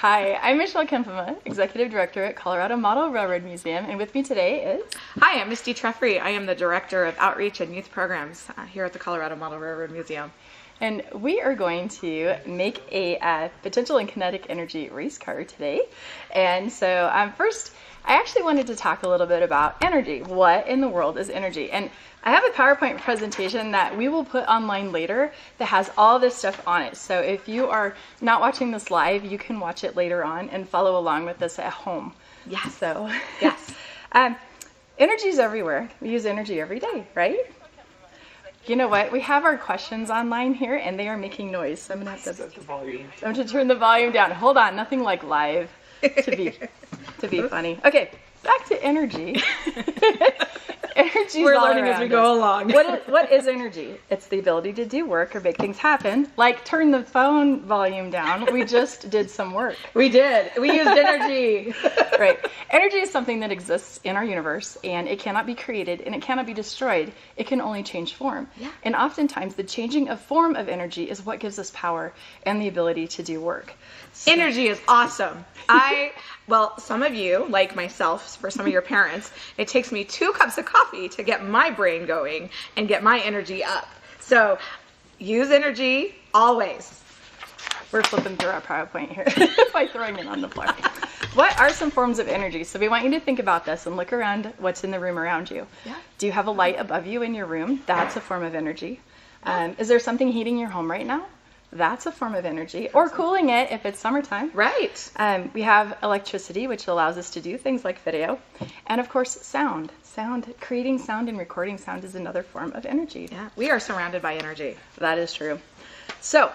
Hi, I'm Michelle Kempema, Executive Director at Colorado Model Railroad Museum, and with me today is... Hi, I'm Mistie Trefry. I am the Director of Outreach and Youth Programs here at the Colorado Model Railroad Museum. And we are going to make a potential and kinetic energy race car today. And so first, I actually wanted to talk a little bit about energy. What in the world is energy? And I have a PowerPoint presentation that we will put online later that has all this stuff on it. So if you are not watching this live, you can watch it later on and follow along with this at home. Yeah. So, yes. Energy is everywhere. We use energy every day, right? You know what? We have our questions online here, and they are making noise. So I'm going to have to turn the volume down. Hold on. Nothing like live to be funny. Okay, back to energy. We're learning as we go along. What is energy? It's the ability to do work or make things happen. Like turn the phone volume down. We just did some work. We did. We used energy. Right. Energy is something that exists in our universe, and it cannot be created and it cannot be destroyed. It can only change form. Yeah. And oftentimes the changing of form of energy is what gives us power and the ability to do work. So, energy is awesome. Well, some of you, like myself, for some of your parents, it takes me 2 cups of coffee to get my brain going and get my energy up. So use energy always. We're flipping through our PowerPoint here by throwing it on the floor. What are some forms of energy? So we want you to think about this and look around what's in the room around you. Yeah. Do you have a light above you in your room? That's a form of energy. Is there something heating your home right now? That's a form of energy. Or cooling it if it's summertime. Right. We have electricity, which allows us to do things like video. And of course, sound. Creating sound and recording sound is another form of energy. Yeah, we are surrounded by energy. That is true. So,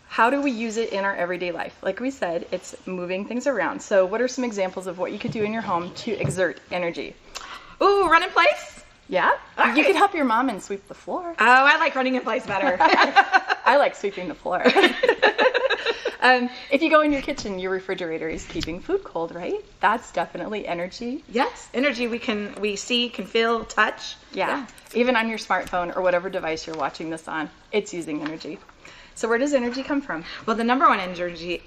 how do we use it in our everyday life? Like we said, it's moving things around. So what are some examples of what you could do in your home to exert energy? Ooh, run in place? Yeah. Right. You could help your mom and sweep the floor. Oh, I like running in place better. I like sweeping the floor. If you go in your kitchen, your refrigerator is keeping food cold, right? That's definitely energy. Yes, energy we see, can feel, touch. Yeah. Even on your smartphone or whatever device you're watching this on, it's using energy. So where does energy come from? Well, the number one energy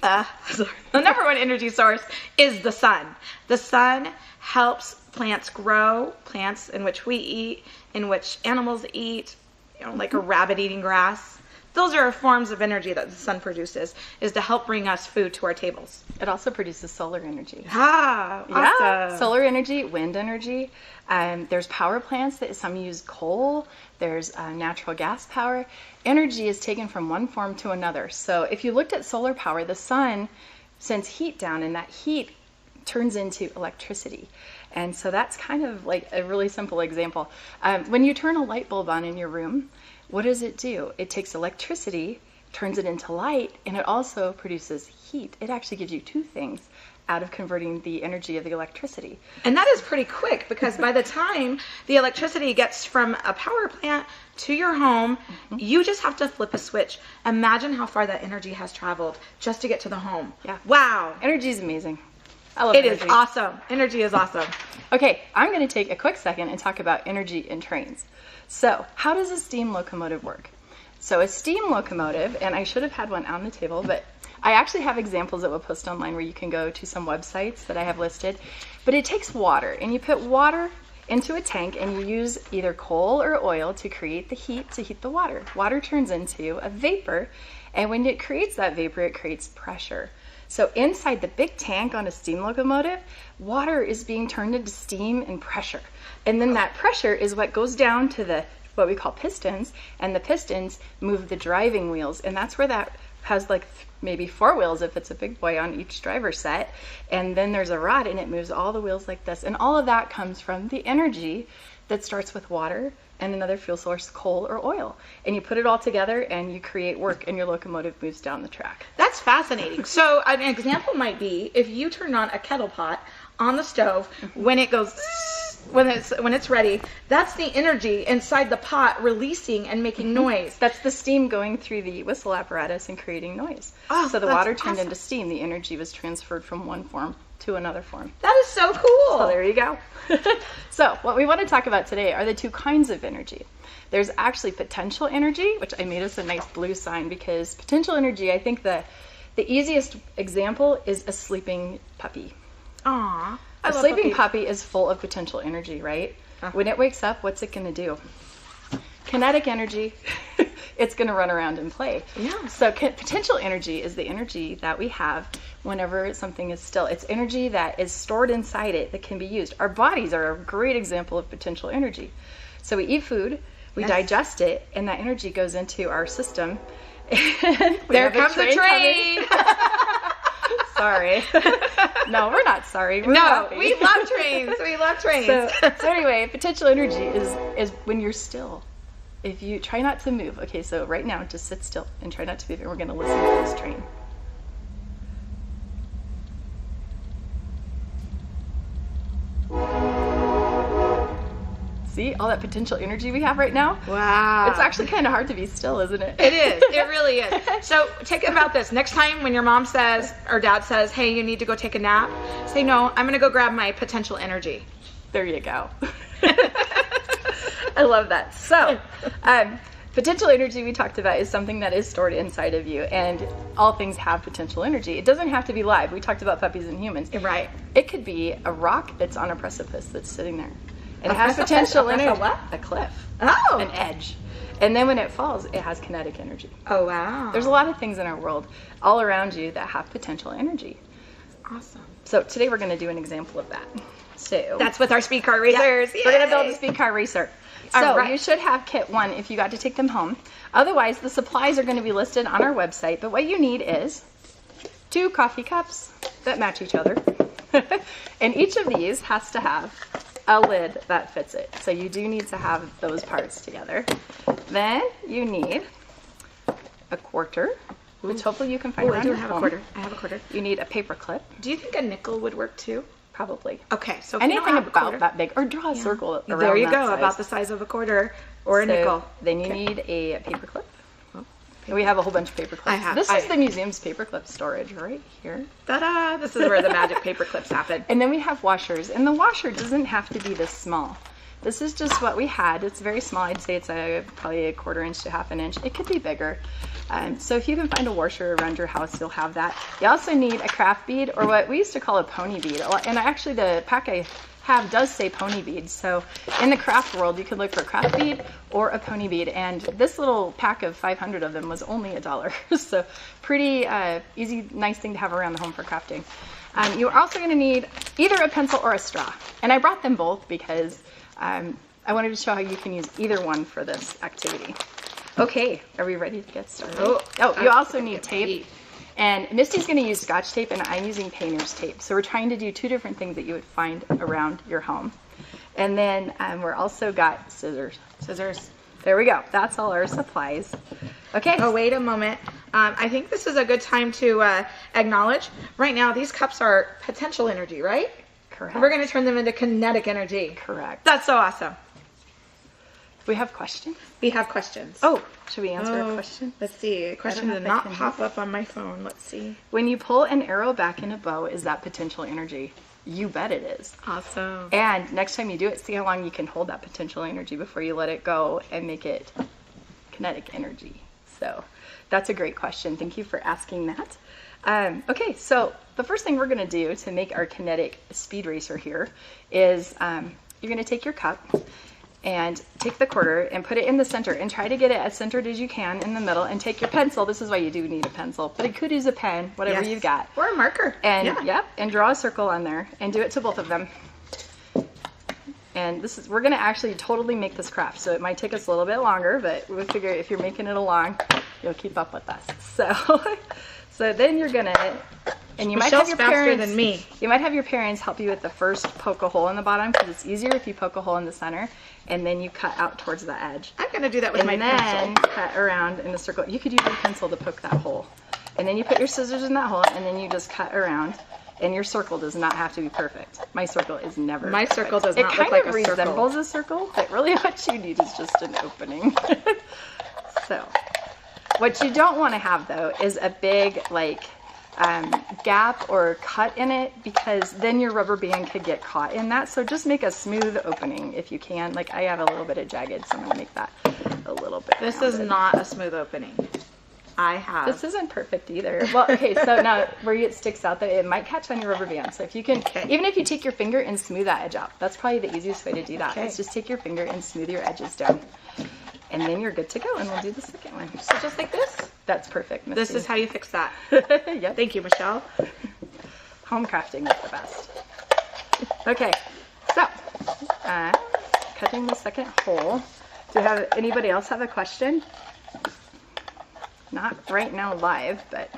source is the sun. The sun helps plants grow, plants in which we eat, in which animals eat, like a rabbit eating grass. Those are forms of energy that the sun produces, is to help bring us food to our tables. It also produces solar energy. Ah, awesome. Yeah, solar energy, wind energy. There's power plants that some use coal. There's natural gas power. Energy is taken from one form to another. So if you looked at solar power, the sun sends heat down, and that heat turns into electricity. And so that's kind of like a really simple example. When you turn a light bulb on in your room, what does it do? It takes electricity, turns it into light, and it also produces heat. It actually gives you 2 things out of converting the energy of the electricity. And that is pretty quick, because by the time the electricity gets from a power plant to your home, you just have to flip a switch. Imagine how far that energy has traveled just to get to the home. Yeah. Wow. Energy is amazing. I love it. Energy. It is awesome. Energy is awesome. Okay, I'm going to take a quick second and talk about energy in trains. So, how does a steam locomotive work? So, a steam locomotive, and I should have had one on the table, but I actually have examples that we'll post online where you can go to some websites that I have listed. But it takes water, and you put water into a tank, and you use either coal or oil to create the heat to heat the water. Water turns into a vapor, and when it creates that vapor, it creates pressure. So inside the big tank on a steam locomotive, water is being turned into steam and pressure. And then that pressure is what goes down to what we call pistons, and the pistons move the driving wheels. And that's where that has like maybe 4 wheels if it's a big boy on each driver set. And then there's a rod, and it moves all the wheels like this. And all of that comes from the energy that starts with water and another fuel source, coal or oil. And you put it all together and you create work, and your locomotive moves down the track. That's fascinating. So an example might be if you turn on a kettle pot on the stove, when it goes, when it's ready, that's the energy inside the pot releasing and making noise. That's the steam going through the whistle apparatus and creating noise. Oh, so the water turned into steam. The energy was transferred from one form to another form. That is so cool. So there you go. So what we want to talk about today are the 2 kinds of energy. There's actually potential energy, which I made us a nice blue sign, because potential energy, I think the The easiest example is a sleeping puppy. Aw. A sleeping puppy is full of potential energy, right? When it wakes up, what's it going to do? Kinetic energy. It's going to run around and play. Yeah. So potential energy is the energy that we have whenever something is still. It's energy that is stored inside it that can be used. Our bodies are a great example of potential energy. So we eat food, we digest it, and that energy goes into our system. And there comes the train. Sorry. No, we're not sorry. We're no, happy. we love trains. We love trains. So anyway, potential energy is when you're still. If you try not to move. Okay, so right now, just sit still and try not to move, and we're going to listen to this train. See all that potential energy we have right now? Wow. It's actually kind of hard to be still, isn't it? It is. It really is. So think about this. Next time when your mom says or dad says, hey, you need to go take a nap, say, no, I'm going to go grab my potential energy. There you go. I love that. So, potential energy we talked about is something that is stored inside of you, and all things have potential energy. It doesn't have to be live. We talked about puppies and humans. Right. It could be a rock that's on a precipice that's sitting there. And it has potential energy. A what? A cliff. Oh. An edge. And then when it falls, it has kinetic energy. Oh, wow. There's a lot of things in our world all around you that have potential energy. Awesome. So today we're going to do an example of that. So that's with our speed car racers. Yeah, we're going to build a speed car racer. So you should have kit 1 if you got to take them home. Otherwise, the supplies are going to be listed on our website. But what you need is 2 coffee cups that match each other. And each of these has to have a lid that fits it. So you do need to have those parts together. Then you need a quarter, which hopefully you can find around your home. a quarter. I have a quarter. You need a paper clip. Do you think a nickel would work too? Probably. Okay, so if anything you don't have about that big, or draw a circle around there you that go, size. about the size of a quarter or a nickel. Then you need a paper clip. We have a whole bunch of paper clips. This is the museum's paper clip storage right here. Ta-da! This is where the magic paper clips happen. And then we have washers, and the washer doesn't have to be this small. This is just what we had. It's very small. I'd say it's probably a 1/4 inch to 1/2 inch. It could be bigger. So if you can find a washer around your house, you'll have that. You also need a craft bead, or what we used to call a pony bead. And actually the pack I have does say pony bead. So in the craft world, you could look for a craft bead or a pony bead. And this little pack of 500 of them was only $1. So pretty easy, nice thing to have around the home for crafting. You're also going to need either a pencil or a straw. And I brought them both because I wanted to show how you can use either one for this activity. Okay, are we ready to get started? Oh, you also need tape. And Misty's going to use Scotch tape, and I'm using painter's tape. So we're trying to do 2 different things that you would find around your home. And then we're also got scissors. There we go. That's all our supplies. Okay. Oh, wait a moment. I think this is a good time to acknowledge. Right now, these cups are potential energy, right? Correct. We're going to turn them into kinetic energy. Correct. That's so awesome. We have questions? We have questions. Oh, should we answer a question? Let's see. A question did not pop up on my phone. Let's see. When you pull an arrow back in a bow, is that potential energy? You bet it is. Awesome. And next time you do it, see how long you can hold that potential energy before you let it go and make it kinetic energy. So that's a great question. Thank you for asking that. Okay, so the first thing we're going to do to make our kinetic speed racer here is you're going to take your cup and take the 1/4 and put it in the center and try to get it as centered as you can in the middle, and take your pencil. This is why you do need a pencil, but you could use a pen, whatever you've got. Or a marker. And and draw a circle on there and do it to both of them. And we're going to actually totally make this craft, so it might take us a little bit longer, but we'll figure if you're making it along, you'll keep up with us. So then you're going to, and you might have your parents, than me. You might have your parents help you with the first poke a hole in the bottom, because it's easier if you poke a hole in the center and then you cut out towards the edge. I'm going to do that with my pencil. And then cut around in a circle. You could use your pencil to poke that hole. And then you put your scissors in that hole, and then you just cut around. And your circle does not have to be perfect. My circle is never My perfect. circle does not look like a circle. It kind of resembles a circle, but really what you need is just an opening. So, what you don't want to have, though, is a big, gap or cut in it, because then your rubber band could get caught in that. So just make a smooth opening if you can. Like I have a little bit of jagged, so I'm going to make that a little bit This rounded. is not a smooth opening. I have. This isn't perfect either. Well, okay, so now where it sticks out, that it might catch on your rubber band. So if you can, even if you take your finger and smooth that edge out, that's probably the easiest way to do that. Is just take your finger and smooth your edges down. And then you're good to go, and we'll do the second one. So just like this? That's perfect, Misty. This is how you fix that. Yep. Thank you, Michelle. Home crafting is the best. Okay, so cutting the second hole. Do you have anybody else have a question? Not right now live, but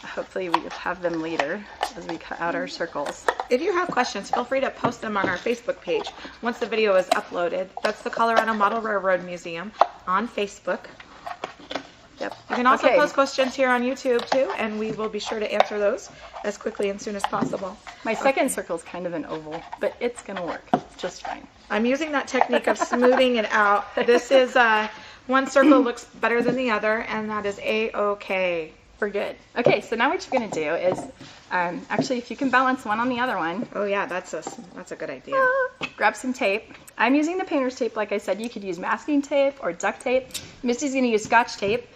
hopefully we have them later as we cut out our circles. If you have questions, feel free to post them on our Facebook page once the video is uploaded. That's the Colorado Model Railroad Museum on Facebook. Yep. You can also post questions here on YouTube too, and we will be sure to answer those as quickly and soon as possible. My second circle is kind of an oval, but it's going to work just fine. I'm using that technique of smoothing it out. This is one circle looks better than the other, and that is A-okay. We're good. Okay, so now what you're going to do is, actually, if you can balance one on the other one. Oh yeah, that's a good idea. Grab some tape. I'm using the painter's tape, like I said. You could use masking tape or duct tape. Misty's going to use Scotch tape,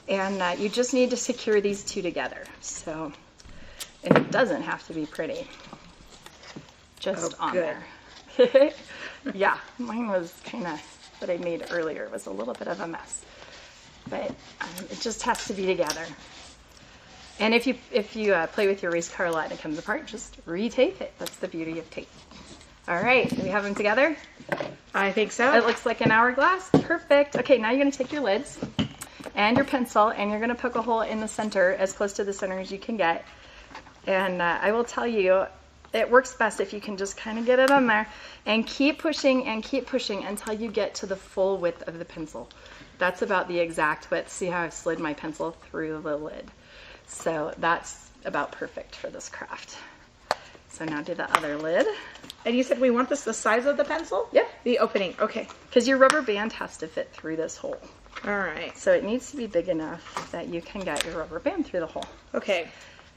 and you just need to secure these two together. So, and it doesn't have to be pretty. Just on there. Yeah, mine was kind of what I made earlier. It was a little bit of a mess, but it just has to be together. And if you play with your race car a lot and it comes apart, just re-tape it. That's the beauty of tape. All right, we have them together? I think so. It looks like an hourglass. Perfect. Okay, now you're going to take your lids and your pencil, and you're going to poke a hole in the center, as close to the center as you can get. And I will tell you, it works best if you can just kind of get it on there and keep pushing until you get to the full width of the pencil. That's about the exact width. See how I've slid my pencil through the lid? So that's about perfect for this craft. So now do the other lid. And you said we want this the size of the pencil? Yeah. The opening, okay. Because your rubber band has to fit through this hole. All right. So it needs to be big enough that you can get your rubber band through the hole. Okay.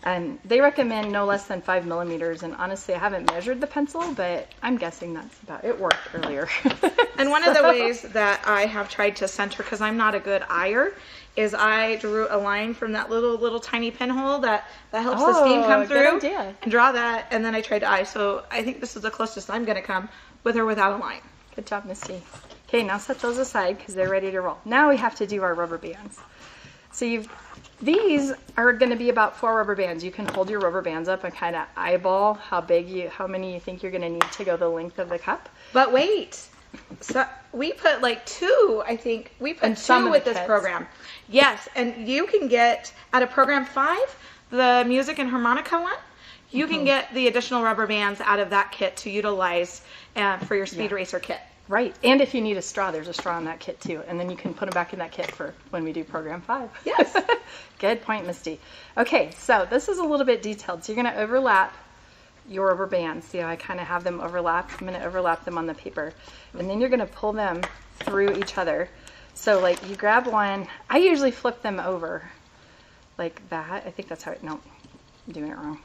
And they recommend no less than 5 millimeters. And honestly, I haven't measured the pencil, but I'm guessing that's about it. Worked earlier. And one of the ways that I have tried to center, because I'm not a good iyer, is I drew a line from that little tiny pinhole that helps the steam come through. Good idea. And draw that, and then I tried to eye. So I think this is the closest I'm going to come with or without a line. Good job, Misty. Okay, now set those aside because they're ready to roll. Now we have to do our rubber bands. So these are going to be about 4 rubber bands. You can hold your rubber bands up and kind of eyeball how many you think you're going to need to go the length of the cup. But wait, so we put like 2, I think. We put 2 with this program. Yes, and you can get, out of program 5, the music and harmonica one, you can get the additional rubber bands out of that kit to utilize for your Speed Racer kit. Right, and if you need a straw, there's a straw in that kit too, and then you can put them back in that kit for when we do program 5. Yes. Good point, Misty. Okay, so this is a little bit detailed. So you're going to overlap your rubber bands. See how I kind of have them overlapped? I'm going to overlap them on the paper, and then you're going to pull them through each other. So like you grab one, I usually flip them over like that. I think that's how no, I'm doing it wrong.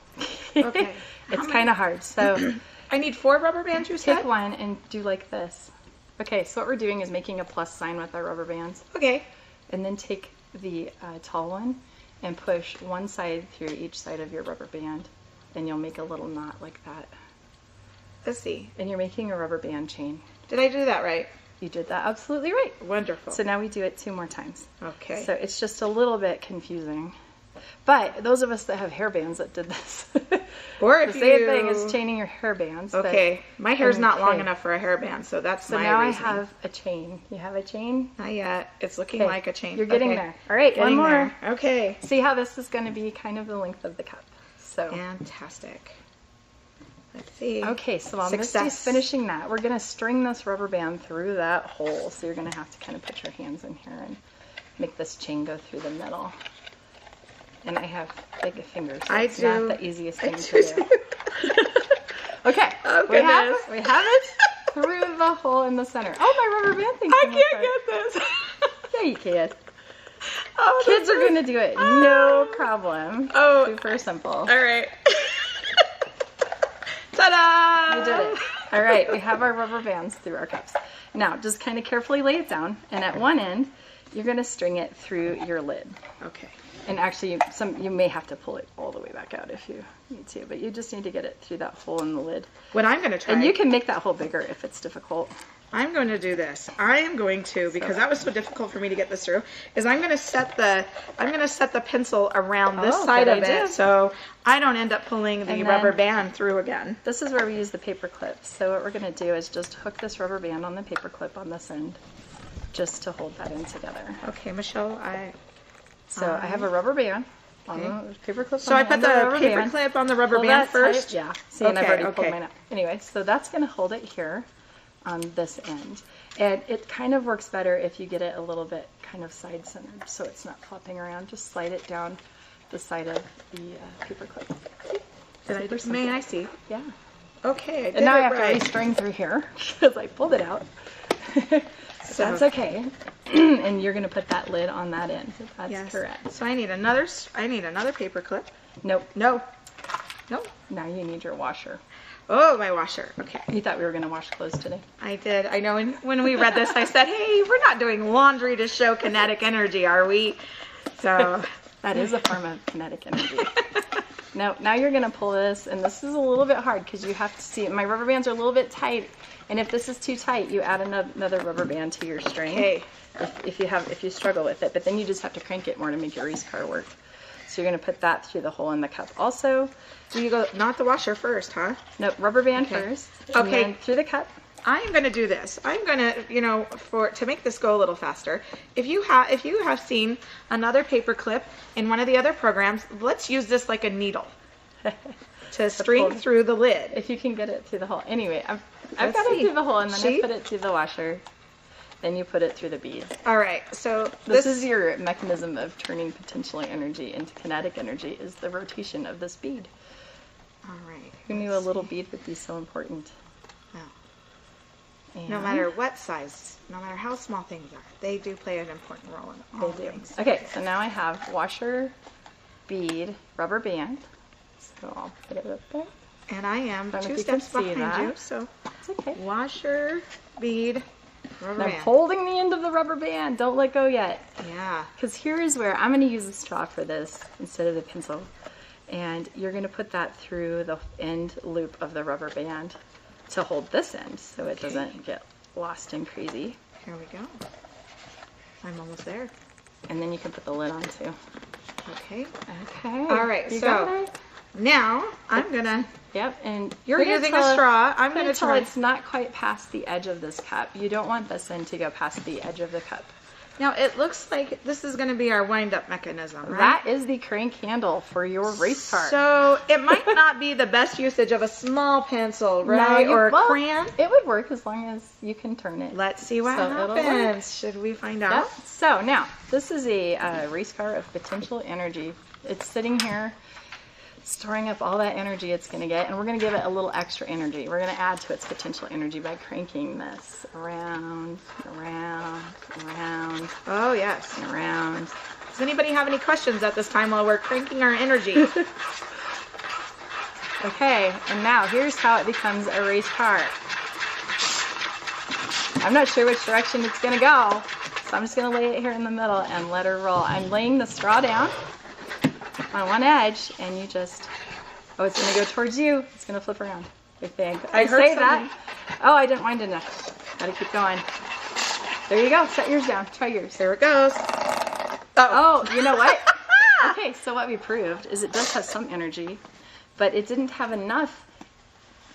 Okay. It's kind of hard. So I need 4 rubber bands, you said? Take one and do like this. Okay, so what we're doing is making a plus sign with our rubber bands. Okay. And then take the tall one and push one side through each side of your rubber band. And you'll make a little knot like that. Let's see. And you're making a rubber band chain. Did I do that right? You did that absolutely right. Wonderful. So now we do it 2 more times. Okay. So it's just a little bit confusing. But those of us that have hair bands that did this, or if the same thing is chaining your hair bands. Okay, my hair's not long enough for a hairband, so that's my now reasoning. I have a chain. You have a chain? Not yet. It's looking like a chain. You're getting there. All right, one more. There. Okay. See how this is going to be kind of the length of the cup. So fantastic. Let's see. Okay, so while Misty's finishing that, we're going to string this rubber band through that hole. So you're going to have to kind of put your hands in here and make this chain go through the middle. And I have big fingers, so it's not the easiest thing to do. Okay, we have it through the hole in the center. Oh, my rubber band thing. I can't get this. Yeah, you can. Oh, kids are going to do it. No problem. Oh. Super simple. All right. Ta-da! We did it. All right, we have our rubber bands through our cups. Now, just kind of carefully lay it down. And at one end, you're going to string it through your lid. Okay. And actually, you may have to pull it all the way back out if you need to, but you just need to get it through that hole in the lid. What I'm going to try. And you can make that hole bigger if it's difficult. I'm going to do this. I am going to, because that was so difficult for me to get this through, is I'm going to set the pencil around this side of it so I don't end up pulling the rubber band through again. This is where we use the paper clip. So what we're going to do is just hook this rubber band on the paper clip on this end just to hold that in together. Okay, Michelle, I have a rubber band on the paper clip. So I put the paper clip on the rubber band first? Yeah. See, and I've already pulled mine out. Anyway, so that's going to hold it here on this end. And it kind of works better if you get it a little bit kind of side-centered so it's not flopping around. Just slide it down the side of the paper clip. May I see? Yeah. Okay, I did and now it I have right. to restring through here because I pulled it out. So that's okay. And you're going to put that lid on that end. That's correct. So I need another paper clip. Nope. No. Now you need your washer. Oh, my washer. Okay. You thought we were going to wash clothes today? I did. I know when we read this, I said, hey, we're not doing laundry to show kinetic energy, are we? So that is a form of kinetic energy. Now you're going to pull this, and this is a little bit hard because you have to see, my rubber bands are a little bit tight, and if this is too tight, you add another rubber band to your string. Okay. If you struggle with it, but then you just have to crank it more to make your race car work. So you're going to put that through the hole in the cup also. Do you go, not the washer first, huh? No, rubber band first. And then through the cup. I'm going to do this. I'm going to, to make this go a little faster. If you have seen another paper clip in one of the other programs, let's use this like a needle to string through the lid. If you can get it through the hole. Anyway, I've got it through the hole, and then I put it through the washer. Then you put it through the bead. All right, so this is your mechanism of turning potential energy into kinetic energy, is the rotation of this bead. All right. Who knew a little bead would be so important? And no matter what size, no matter how small things are, they do play an important role in all things. Okay, so now I have washer, bead, rubber band. So I'll put it up there. And I am 2 steps behind you, so it's okay. Washer, bead, rubber band. I'm holding the end of the rubber band. Don't let go yet. Yeah. Because here is where I'm going to use the straw for this instead of the pencil. And you're going to put that through the end loop of the rubber band to hold this end so it doesn't get lost and crazy. Here we go. I'm almost there. And then you can put the lid on too. Okay. Okay. All right. So now I'm gonna. Yep. And you're using a straw. I'm gonna try. It's not quite past the edge of this cup. You don't want this end to go past the edge of the cup. Now it looks like this is going to be our wind-up mechanism, right? That is the crank handle for your race car. So it might not be the best usage of a small pencil, right? Or a crayon. It would work as long as you can turn it. Let's see what happens. Should we find out? Yep. So now, this is a race car of potential energy. It's sitting here storing up all that energy it's going to get, and we're going to give it a little extra energy. We're going to add to its potential energy by cranking this around, around, around. Oh, yes. Around. Does anybody have any questions at this time while we're cranking our energy? Okay, and now here's how it becomes a race car. I'm not sure which direction it's going to go, so I'm just going to lay it here in the middle and let her roll. I'm laying the straw down on one edge, and you just, it's going to go towards you. It's going to flip around. I heard that. Oh, I didn't wind enough. Got to keep going. There you go. Set yours down. Try yours. There it goes. Oh, you know what? Okay, so what we proved is it does have some energy, but it didn't have enough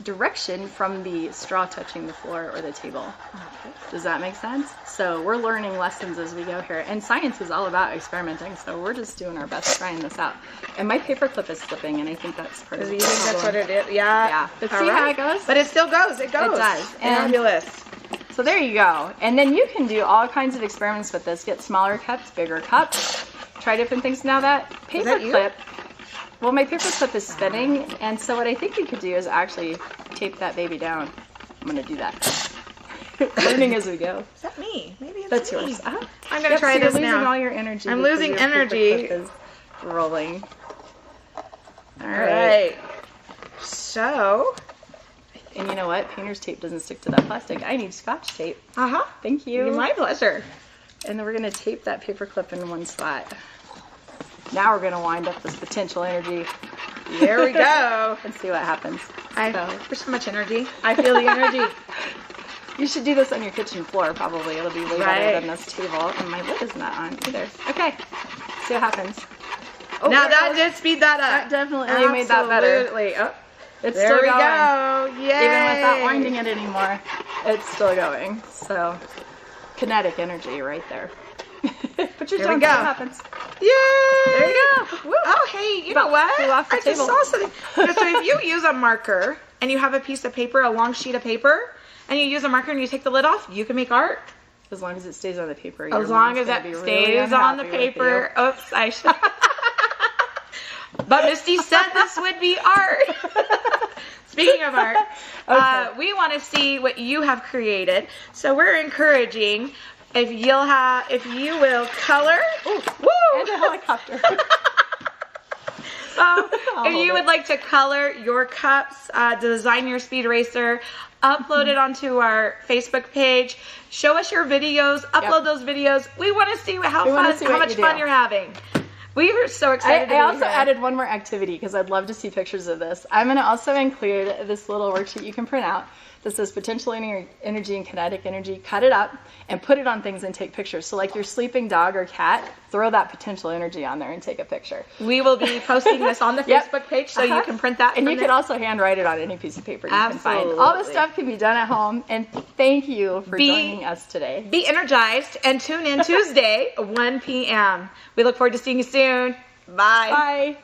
direction from the straw touching the floor or the table. Okay. Does that make sense? So we're learning lessons as we go here, and science is all about experimenting, so we're just doing our best trying this out. And my paper clip is slipping, and I think that's part of the problem. You think that's what it is? Yeah. Yeah. But see how it goes? But it still goes. It goes. It does. Fabulous. So there you go. And then you can do all kinds of experiments with this. Get smaller cups, bigger cups. Try different things. Now that paper clip, well, my paper clip is spinning, and so what I think we could do is actually tape that baby down. I'm going to do that. Learning as we go. Is that me? Maybe it's That's me. yours. Uh-huh. I'm going to try this now. You're losing all your energy. I'm losing energy. Paper clip is rolling. All right. So. And you know what? Painter's tape doesn't stick to that plastic. I need Scotch tape. Uh-huh. Thank you. My pleasure. And then we're going to tape that paper clip in one spot. Now we're going to wind up this potential energy. There we go. And see what happens. There's so much energy. I feel the energy. You should do this on your kitchen floor, probably. It'll be way better than this table. And my lid is not on either. Okay. See what happens. Oh, now that did speed that up. That definitely made that better. Absolutely. Oh, it's there still we going. go. Yay. Even without winding it anymore, it's still going. So, kinetic energy right there. Put your There tongue, we go. see what happens. Yay! There you go. Woo. Oh, hey, you know what? flew off the I just table. saw something. So if you use a marker and you have a piece of paper, a long sheet of paper, and you use a marker and you take the lid off, you can make art. As long as it stays on the paper. As long as it stays on the paper. Oops, I should. But Misty said this would be art. Speaking of art, we want to see what you have created. So we're encouraging if you will color. Ooh, woo! And a helicopter. If you would like to color your cups, design your speed racer, upload it onto our Facebook page, show us your videos, upload those videos. We want to see how much fun you're having. We were so excited. I also added one more activity because I'd love to see pictures of this. I'm going to also include this little worksheet you can print out that says potential energy and kinetic energy. Cut it up and put it on things and take pictures. So like your sleeping dog or cat, throw that potential energy on there and take a picture. We will be posting this on the Facebook page so you can print that. And you can also handwrite it on any piece of paper you can find. All this stuff can be done at home. And thank you for joining us today. Be energized and tune in Tuesday, 1 p.m. We look forward to seeing you soon. Bye. Bye.